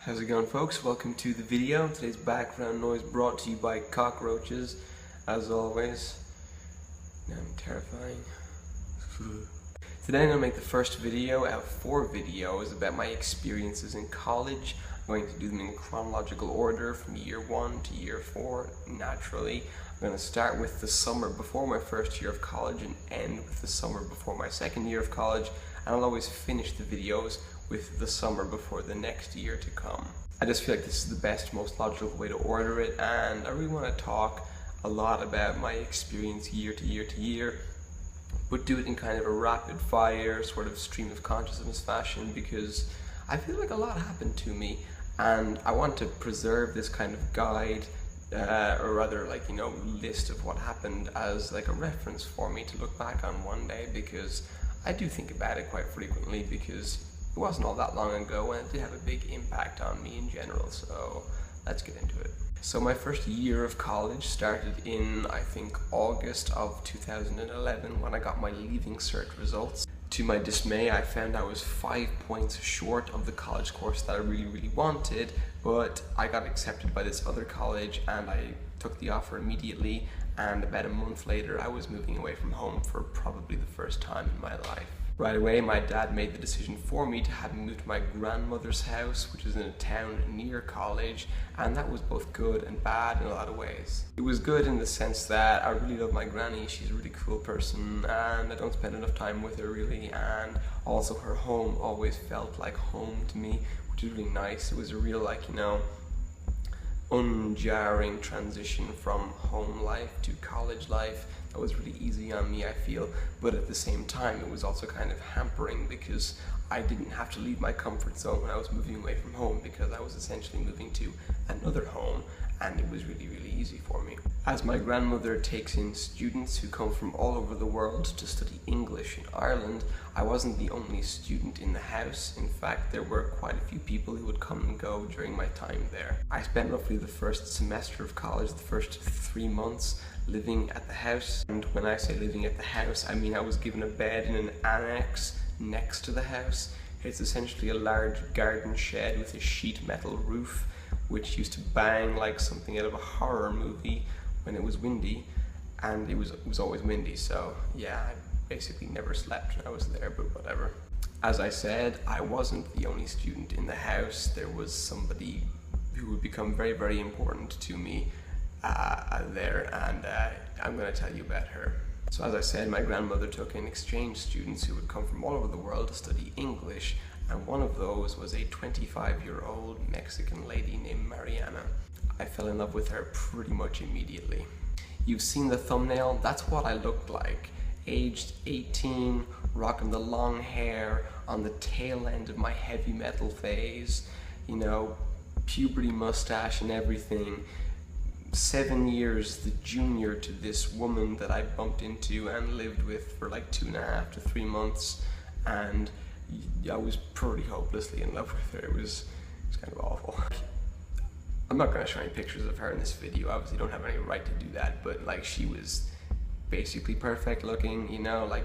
How's it going, folks? Welcome to the video. Today's background noise brought to you by cockroaches, as always. Now I'm terrifying. Today I'm going to make the first video out of 4 videos about my experiences in college. I'm going to do them in chronological order from year 1 to year 4, naturally. I'm going to start with the summer before my first year of college and end with the summer before my second year of college. And I'll always finish the videos with the summer before the next year to come. I just feel like this is the best, most logical way to order it, and I really want to talk a lot about my experience year to year to year, but do it in kind of a rapid fire sort of stream of consciousness fashion, because I feel like a lot happened to me and I want to preserve this kind of guide or rather list of what happened as like a reference for me to look back on one day, because I do think about it quite frequently, because it wasn't all that long ago and it did have a big impact on me in general, so let's get into it. So my first year of college started in, I think, August of 2011 when I got my Leaving Cert results. To my dismay, I found I was 5 points short of the college course that I really wanted, but I got accepted by this other college and I took the offer immediately, and about a month later I was moving away from home for probably the first time in my life. Right away, my dad made the decision for me to have me move to my grandmother's house, which is in a town near college, and that was both good and bad in a lot of ways. It was good in the sense that I really love my granny. She's a really cool person and I don't spend enough time with her really, and also her home always felt like home to me, which is really nice. It was a real unjarring transition from home life to college life. That was really easy on me, I feel, but at the same time it was also kind of hampering, because I didn't have to leave my comfort zone when I was moving away from home, because I was essentially moving to another home, and it was really easy for me. As my grandmother takes in students who come from all over the world to study English in Ireland, I wasn't the only student in the house. In fact, there were quite a few people who would come and go during my time there. I spent roughly the first semester of college, the first 3 months, living at the house. And when I say living at the house, I mean I was given a bed in an annex next to the house. It's essentially a large garden shed with a sheet metal roof, which used to bang like something out of a horror movie when it was windy, and it was always windy, so yeah, I basically never slept when I was there, but whatever. As I said, I wasn't the only student in the house. There was somebody who would become very important to me there, and I'm going to tell you about her. So as I said, my grandmother took in exchange students who would come from all over the world to study English, and one of those was a 25-year-old Mexican lady named Mariana. I fell in love with her pretty much immediately. You've seen the thumbnail, that's what I looked like. Aged 18, rocking the long hair, on the tail end of my heavy metal phase, you know, puberty mustache and everything. 7 years the junior to this woman that I bumped into and lived with for like 2.5 to 3 months, and I was pretty hopelessly in love with her. It was kind of awful. I'm not going to show any pictures of her in this video, obviously don't have any right to do that, but like, she was basically perfect looking, you know, like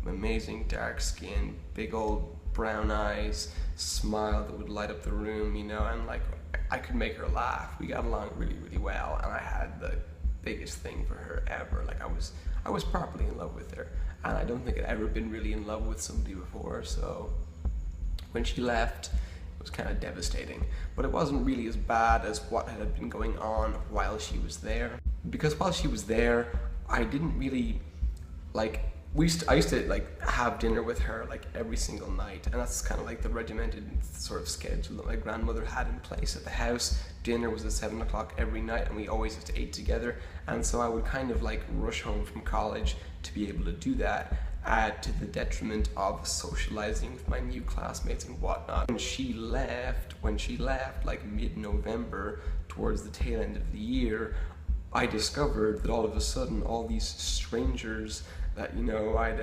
amazing dark skin, big old brown eyes, smile that would light up the room, you know, and like I could make her laugh. We got along really well, and I had the biggest thing for her ever. Like I was properly in love with her, and I don't think I'd ever been really in love with somebody before, so when she left, it was kind of devastating. But it wasn't really as bad as what had been going on while she was there, because while she was there, I didn't really I used to like have dinner with her like every single night, and that's kind of like the regimented sort of schedule that my grandmother had in place at the house. Dinner was at 7 o'clock every night, and we always just ate together, and so I would kind of like rush home from college to be able to do that, to the detriment of socializing with my new classmates and whatnot. When she left like mid-November, towards the tail end of the year, I discovered that all of a sudden all these strangers that, you know, I'd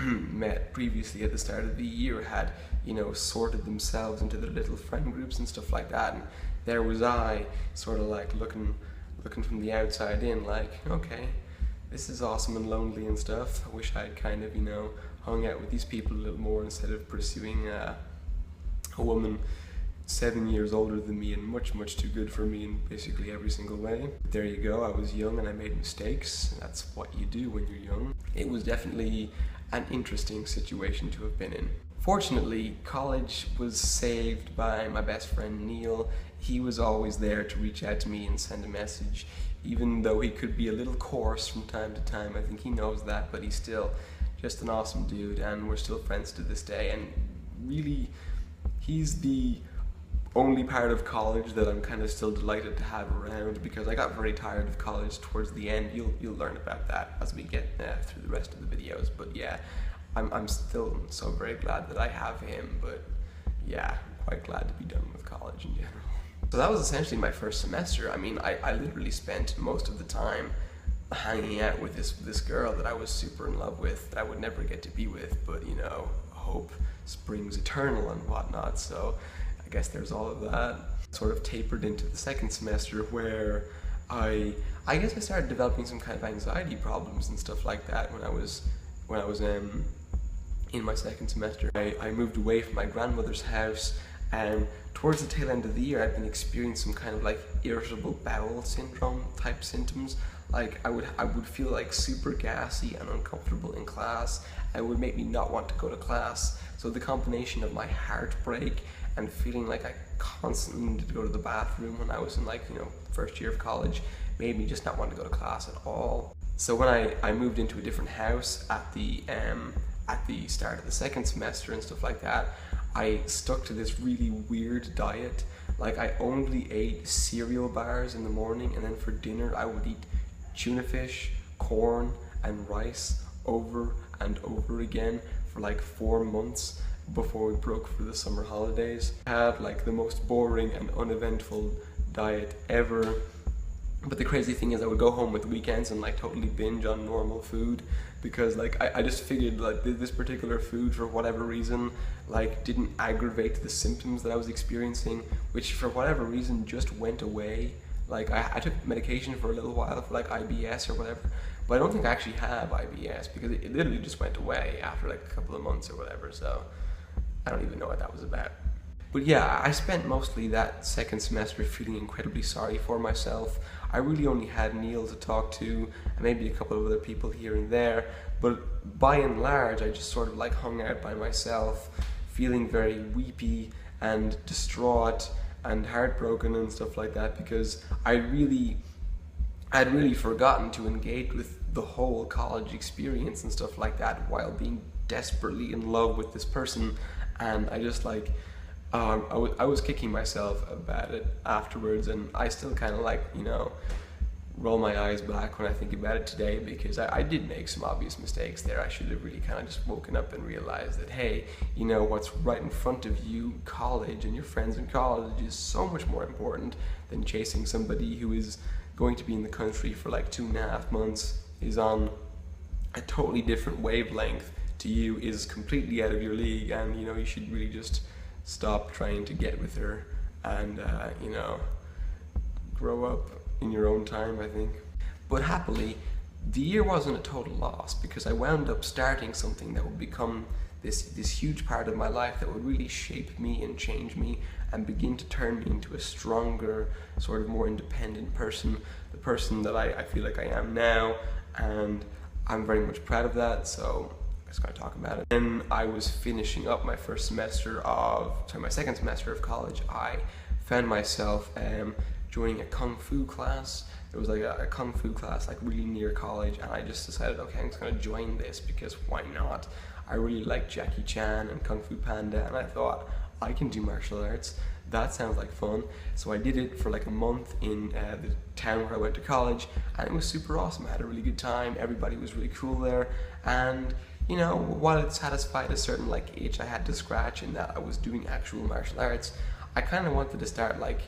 met previously at the start of the year had, you know, sorted themselves into their little friend groups and stuff like that, and there was I, sort of like looking from the outside in, like, okay, this is awesome and lonely and stuff. I wish I'd kind of, you know, hung out with these people a little more instead of pursuing a woman 7 years older than me and much, much too good for me in basically every single way. But there you go, I was young and I made mistakes. That's what you do when you're young. It was definitely an interesting situation to have been in. Fortunately, college was saved by my best friend Neil. He was always there to reach out to me and send a message, even though he could be a little coarse from time to time. I think he knows that, but he's still just an awesome dude, and we're still friends to this day. And really, he's the only part of college that I'm kind of still delighted to have around, because I got very tired of college towards the end. You'll learn about that as we get through the rest of the videos. But yeah, I'm still so very glad that I have him. But yeah, I'm quite glad to be done with college in general. So that was essentially my first semester. I mean, I literally spent most of the time hanging out with this girl that I was super in love with, that I would never get to be with, but you know, hope springs eternal and whatnot. So I guess there's all of that. Sort of tapered into the second semester, where I guess I started developing some kind of anxiety problems and stuff like that when I was in my second semester. I moved away from my grandmother's house, and towards the tail end of the year I'd been experiencing some kind of like irritable bowel syndrome type symptoms. Like I would feel like super gassy and uncomfortable in class. It would make me not want to go to class. So the combination of my heartbreak and feeling like I constantly needed to go to the bathroom when I was in, like, you know, first year of college, made me just not want to go to class at all. So when I moved into a different house at the start of the second semester and stuff like that, I stuck to this really weird diet. Like I only ate cereal bars in the morning, and then for dinner I would eat tuna fish, corn, and rice over and over again for like 4 months before we broke for the summer holidays. I had like the most boring and uneventful diet ever. But the crazy thing is I would go home with weekends and like totally binge on normal food, because like I just figured like this particular food, for whatever reason, like didn't aggravate the symptoms that I was experiencing, which for whatever reason just went away. Like I took medication for a little while for like IBS or whatever, but I don't think I actually have IBS, because it literally just went away after like a couple of months or whatever. So I don't even know what that was about. But yeah, I spent mostly that second semester feeling incredibly sorry for myself. I really only had Neil to talk to, and maybe a couple of other people here and there, but by and large I just sort of like hung out by myself, feeling very weepy and distraught and heartbroken and stuff like that, because I'd really forgotten to engage with the whole college experience and stuff like that while being desperately in love with this person. And I just like I was kicking myself about it afterwards, and I still kind of like, you know, roll my eyes back when I think about it today, because I did make some obvious mistakes there. I should have really kind of just woken up and realized that, hey, you know, what's right in front of you, college and your friends in college, is so much more important than chasing somebody who is going to be in the country for like 2.5 months, is on a totally different wavelength to you, is completely out of your league, and you know, you should really just stop trying to get with her and you know, grow up in your own time, I think. But happily, the year wasn't a total loss, because I wound up starting something that would become this huge part of my life, that would really shape me and change me and begin to turn me into a stronger, sort of more independent person, the person that I feel like I am now, and I'm very much proud of that. So I'm just going to talk about it. Then I was finishing up my my second semester of college. I found myself joining a kung fu class. There was like a kung fu class like really near college, and I just decided, okay, I'm just going to join this, because why not? I really like Jackie Chan and Kung Fu Panda, and I thought, I can do martial arts. That sounds like fun. So I did it for like a month in the town where I went to college, and it was super awesome. I had a really good time. Everybody was really cool there, and you know, while it satisfied a certain like itch I had to scratch in that I was doing actual martial arts, I kind of wanted to start like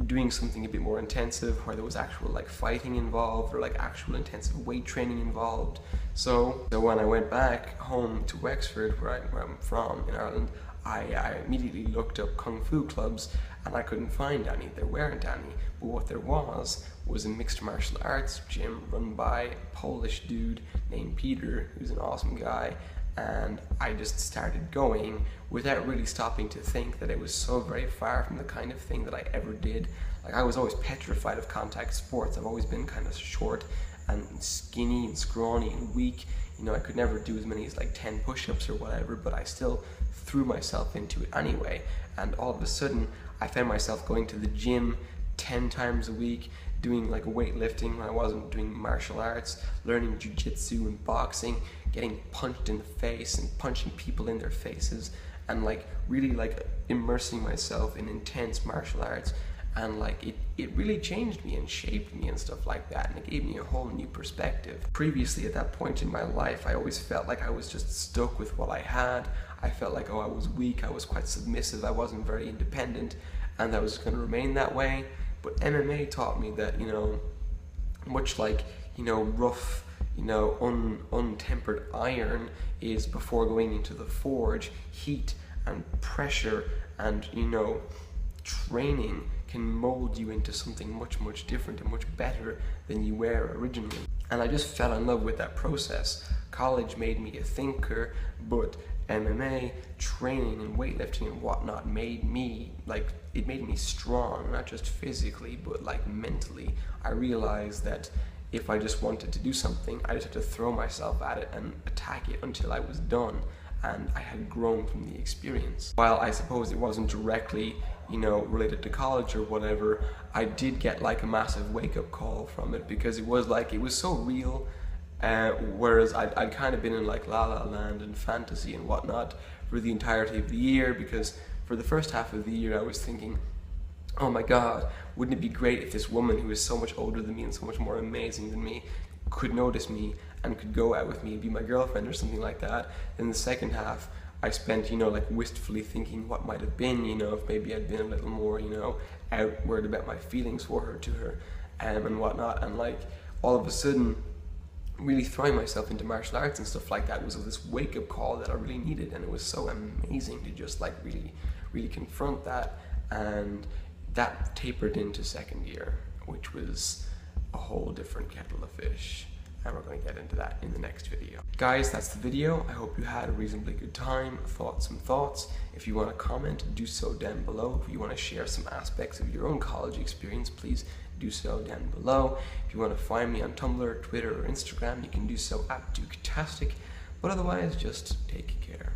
doing something a bit more intensive, where there was actual like fighting involved, or like actual intensive weight training involved. So when I went back home to Wexford, where I'm from in Ireland, I immediately looked up kung fu clubs, and I couldn't find any. There weren't any. But what there was a mixed martial arts gym run by a Polish dude named Peter, who's an awesome guy, and I just started going without really stopping to think that it was so very far from the kind of thing that I ever did. Like, I was always petrified of contact sports. I've always been kind of short and skinny and scrawny and weak. You know, I could never do as many as like 10 push-ups or whatever, but I still threw myself into it anyway. And all of a sudden, I found myself going to the gym 10 times a week, doing like weightlifting when I wasn't doing martial arts, learning jiu-jitsu and boxing, getting punched in the face and punching people in their faces, and like really like immersing myself in intense martial arts. And like it really changed me and shaped me and stuff like that, and it gave me a whole new perspective. Previously, at that point in my life, I always felt like I was just stuck with what I had. I felt like, oh, I was weak, I was quite submissive, I wasn't very independent, and I was going to remain that way. But MMA taught me that, you know, much like, you know, rough, you know, untempered iron is before going into the forge, heat and pressure and, you know, training can mold you into something much, much different and much better than you were originally. And I just fell in love with that process. College made me a thinker, but MMA, training and weightlifting and whatnot made me, like, it made me strong, not just physically, but like mentally. I realized that if I just wanted to do something, I just had to throw myself at it and attack it until I was done. And I had grown from the experience. While I suppose it wasn't directly, you know, related to college or whatever, I did get like a massive wake-up call from it, because it was like, it was so real. Whereas I'd kind of been in like La La Land and fantasy and whatnot for the entirety of the year, because for the first half of the year I was thinking, oh my god, wouldn't it be great if this woman who is so much older than me and so much more amazing than me could notice me and could go out with me and be my girlfriend or something like that. Then the second half I spent, you know, like wistfully thinking what might have been, you know, if maybe I'd been a little more, you know, outward about my feelings for her, to her, and whatnot. And like all of a sudden, really throwing myself into martial arts and stuff like that was this wake-up call that I really needed, and it was so amazing to just like really confront that. And that tapered into second year, which was a whole different kettle of fish, and we're going to get into that in the next video. Guys, that's the video. I hope you had a reasonably good time, thought some thoughts. If you want to comment, do so down below. If you want to share some aspects of your own college experience, please do so down below. If you want to find me on Tumblr, Twitter, or Instagram, you can do so at Duketastic. But otherwise, just take care.